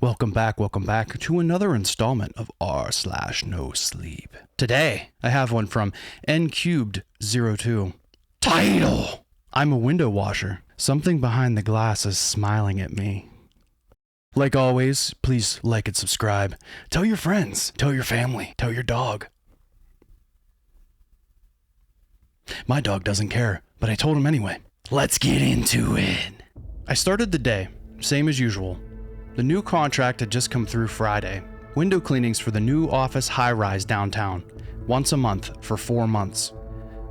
Welcome back to another installment of r/no sleep. Today, I have one from N-Cubed02. Title! I'm a window washer. Something behind the glass is smiling at me. Like always, please like and subscribe. Tell your friends, tell your family, tell your dog. My dog doesn't care, but I told him anyway. Let's get into it. I started the day, same as usual. The new contract had just come through Friday. Window cleanings for the new office high-rise downtown, once a month for 4 months.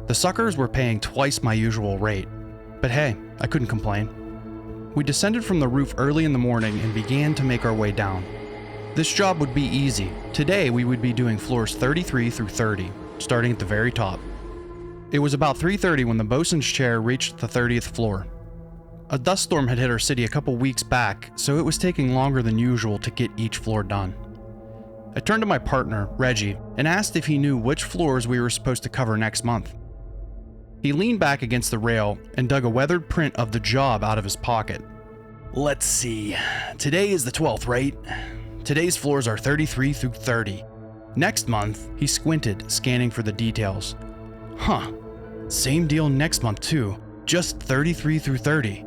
The suckers were paying twice my usual rate, but hey, I couldn't complain. We descended from the roof early in the morning and began to make our way down. This job would be easy. Today we would be doing floors 33 through 30, starting at the very top. It was about 3:30 when the bosun's chair reached the 30th floor. A dust storm had hit our city a couple weeks back, so it was taking longer than usual to get each floor done. I turned to my partner, Reggie, and asked if he knew which floors we were supposed to cover next month. He leaned back against the rail and dug a weathered print of the job out of his pocket. Let's see, today is the 12th, right? Today's floors are 33 through 30. Next month, he squinted, scanning for the details. Huh, same deal next month too, just 33 through 30.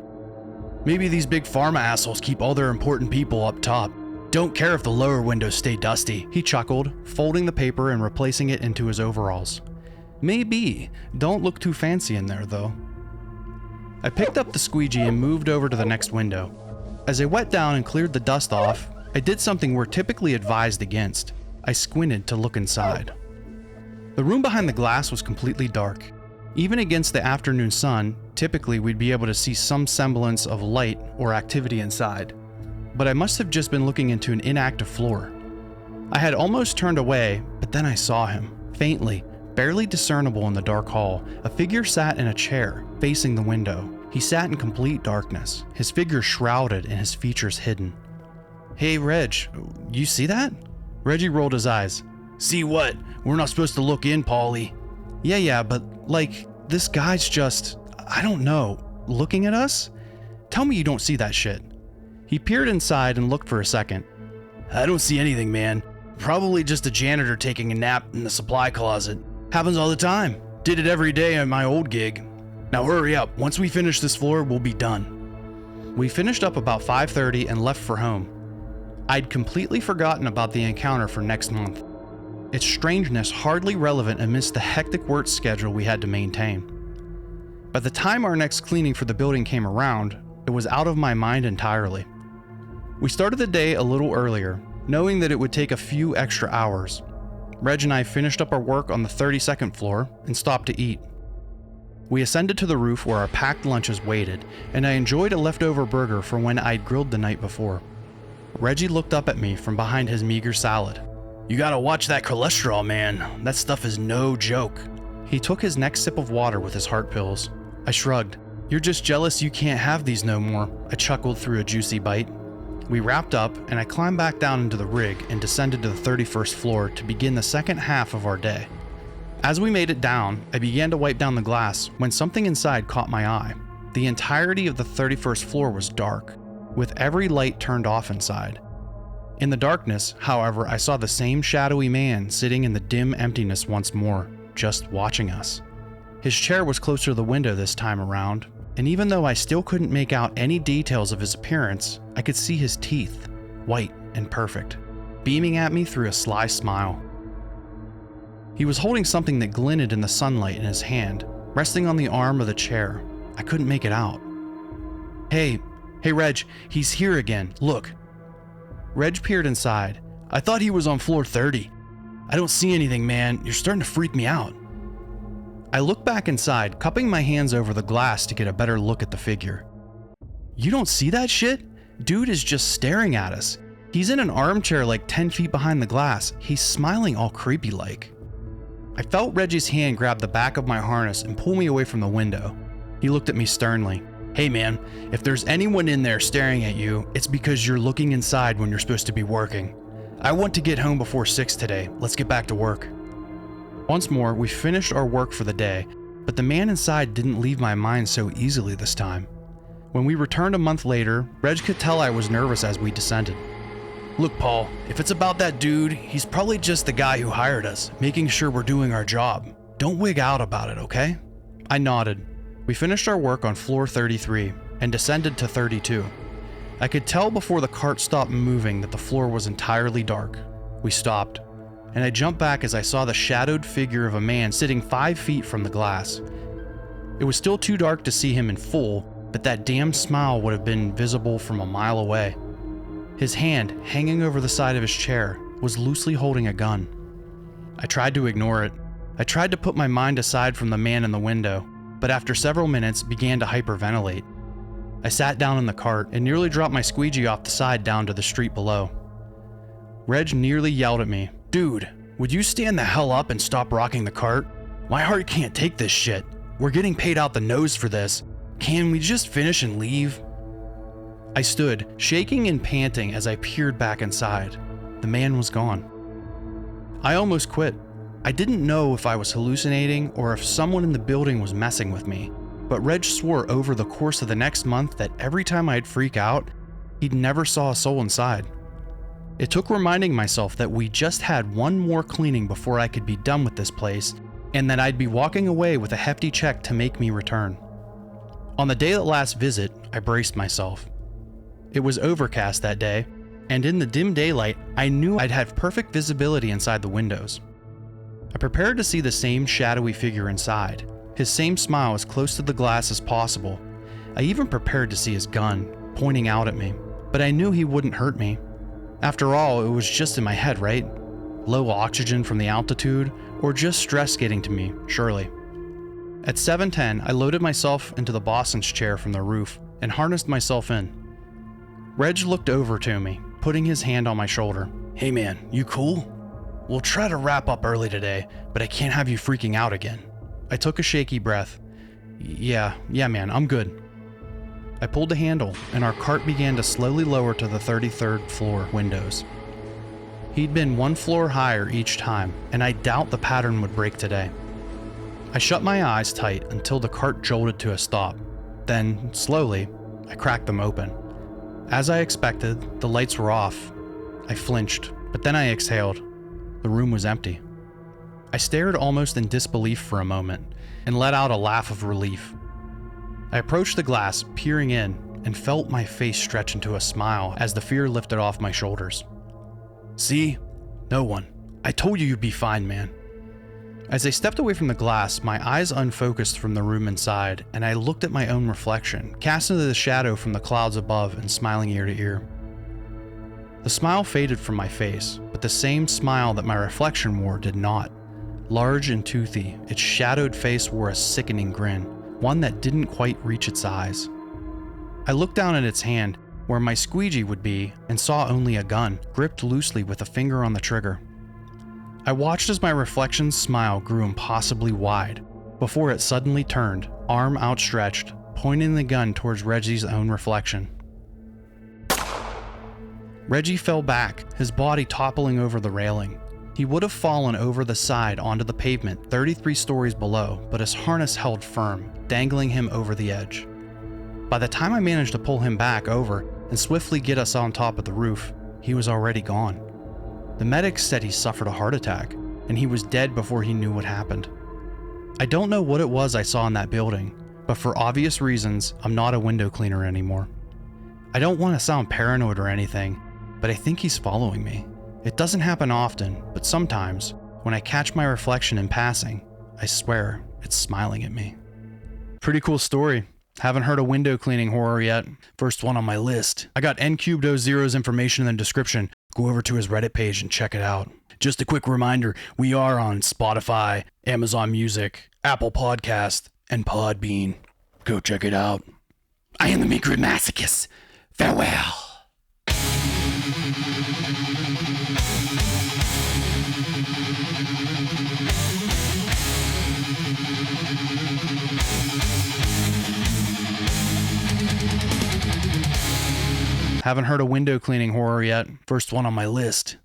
Maybe these big pharma assholes keep all their important people up top. Don't care if the lower windows stay dusty, he chuckled, folding the paper and replacing it into his overalls. Maybe. Don't look too fancy in there though. I picked up the squeegee and moved over to the next window. As I wet down and cleared the dust off, I did something we're typically advised against. I squinted to look inside. The room behind the glass was completely dark. Even against the afternoon sun, typically we'd be able to see some semblance of light or activity inside. But I must have just been looking into an inactive floor. I had almost turned away, but then I saw him, faintly, barely discernible in the dark hall. A figure sat in a chair, facing the window. He sat in complete darkness, his figure shrouded and his features hidden. Hey Reg, you see that? Reggie rolled his eyes. See what? We're not supposed to look in, Paulie. Yeah, but like, this guy's just, I don't know, looking at us? Tell me you don't see that shit. He peered inside and looked for a second. I don't see anything, man. Probably just a janitor taking a nap in the supply closet. Happens all the time. Did it every day at my old gig. Now hurry up, once we finish this floor, we'll be done. We finished up about 5:30 and left for home. I'd completely forgotten about the encounter for next month. Its strangeness hardly relevant amidst the hectic work schedule we had to maintain. By the time our next cleaning for the building came around, it was out of my mind entirely. We started the day a little earlier, knowing that it would take a few extra hours. Reg and I finished up our work on the 32nd floor and stopped to eat. We ascended to the roof where our packed lunches waited, and I enjoyed a leftover burger from when I'd grilled the night before. Reggie looked up at me from behind his meager salad. You gotta watch that cholesterol, man. That stuff is no joke. He took his next sip of water with his heart pills. I shrugged. You're just jealous you can't have these no more. I chuckled through a juicy bite. We wrapped up and I climbed back down into the rig and descended to the 31st floor to begin the second half of our day. As we made it down, I began to wipe down the glass when something inside caught my eye. The entirety of the 31st floor was dark, with every light turned off inside. In the darkness, however, I saw the same shadowy man sitting in the dim emptiness once more, just watching us. His chair was closer to the window this time around, and even though I still couldn't make out any details of his appearance, I could see his teeth, white and perfect, beaming at me through a sly smile. He was holding something that glinted in the sunlight in his hand, resting on the arm of the chair. I couldn't make it out. Hey Reg, he's here again, look. Reg peered inside. I thought he was on floor 30. I don't see anything, man. You're starting to freak me out. I looked back inside, cupping my hands over the glass to get a better look at the figure. You don't see that shit? Dude is just staring at us. He's in an armchair like 10 feet behind the glass. He's smiling all creepy like. I felt Reggie's hand grab the back of my harness and pull me away from the window. He looked at me sternly. Hey man, if there's anyone in there staring at you, it's because you're looking inside when you're supposed to be working. I want to get home before 6 today. Let's get back to work. Once more, we finished our work for the day, but the man inside didn't leave my mind so easily this time. When we returned a month later, Reg could tell I was nervous as we descended. Look, Paul, if it's about that dude, he's probably just the guy who hired us, making sure we're doing our job. Don't wig out about it, okay? I nodded. We finished our work on floor 33 and descended to 32. I could tell before the cart stopped moving that the floor was entirely dark. We stopped, and I jumped back as I saw the shadowed figure of a man sitting 5 feet from the glass. It was still too dark to see him in full, but that damn smile would have been visible from a mile away. His hand, hanging over the side of his chair, was loosely holding a gun. I tried to ignore it. I tried to put my mind aside from the man in the window, but after several minutes began to hyperventilate. I sat down in the cart and nearly dropped my squeegee off the side down to the street below. Reg nearly yelled at me, "Dude, would you stand the hell up and stop rocking the cart? My heart can't take this shit. We're getting paid out the nose for this. Can we just finish and leave?" I stood, shaking and panting as I peered back inside. The man was gone. I almost quit. I didn't know if I was hallucinating or if someone in the building was messing with me, but Reg swore over the course of the next month that every time I'd freak out, he'd never saw a soul inside. It took reminding myself that we just had one more cleaning before I could be done with this place, and that I'd be walking away with a hefty check to make me return. On the day of the last visit, I braced myself. It was overcast that day, and in the dim daylight, I knew I'd have perfect visibility inside the windows. I prepared to see the same shadowy figure inside, his same smile as close to the glass as possible. I even prepared to see his gun, pointing out at me, but I knew he wouldn't hurt me. After all, it was just in my head, right? Low oxygen from the altitude, or just stress getting to me, surely. At 7:10, I loaded myself into the boss's chair from the roof and harnessed myself in. Reg looked over to me, putting his hand on my shoulder. "Hey man, you cool? We'll try to wrap up early today, but I can't have you freaking out again." I took a shaky breath. Yeah man, I'm good." I pulled the handle, and our cart began to slowly lower to the 33rd floor windows. He'd been one floor higher each time, and I doubt the pattern would break today. I shut my eyes tight until the cart jolted to a stop. Then, slowly, I cracked them open. As I expected, the lights were off. I flinched, but then I exhaled. The room was empty. I stared almost in disbelief for a moment, and let out a laugh of relief. I approached the glass, peering in, and felt my face stretch into a smile as the fear lifted off my shoulders. "See? No one. I told you you'd be fine, man." As I stepped away from the glass, my eyes unfocused from the room inside, and I looked at my own reflection, cast into the shadow from the clouds above and smiling ear to ear. The smile faded from my face, but the same smile that my reflection wore did not. Large and toothy, its shadowed face wore a sickening grin, one that didn't quite reach its eyes. I looked down at its hand, where my squeegee would be, and saw only a gun, gripped loosely with a finger on the trigger. I watched as my reflection's smile grew impossibly wide, before it suddenly turned, arm outstretched, pointing the gun towards Reggie's own reflection. Reggie fell back, his body toppling over the railing. He would have fallen over the side onto the pavement 33 stories below, but his harness held firm, dangling him over the edge. By the time I managed to pull him back over and swiftly get us on top of the roof, he was already gone. The medics said he suffered a heart attack, and he was dead before he knew what happened. I don't know what it was I saw in that building, but for obvious reasons, I'm not a window cleaner anymore. I don't want to sound paranoid or anything, but I think he's following me. It doesn't happen often, but sometimes, when I catch my reflection in passing, I swear it's smiling at me. Pretty cool story. Haven't heard a window cleaning horror yet. First one on my list. I got N300's information in the description. Go over to his Reddit page and check it out. Just a quick reminder, we are on Spotify, Amazon Music, Apple Podcast, and Podbean. Go check it out. I am the Micro Masochis. Farewell. Haven't heard a window cleaning horror yet. First one on my list.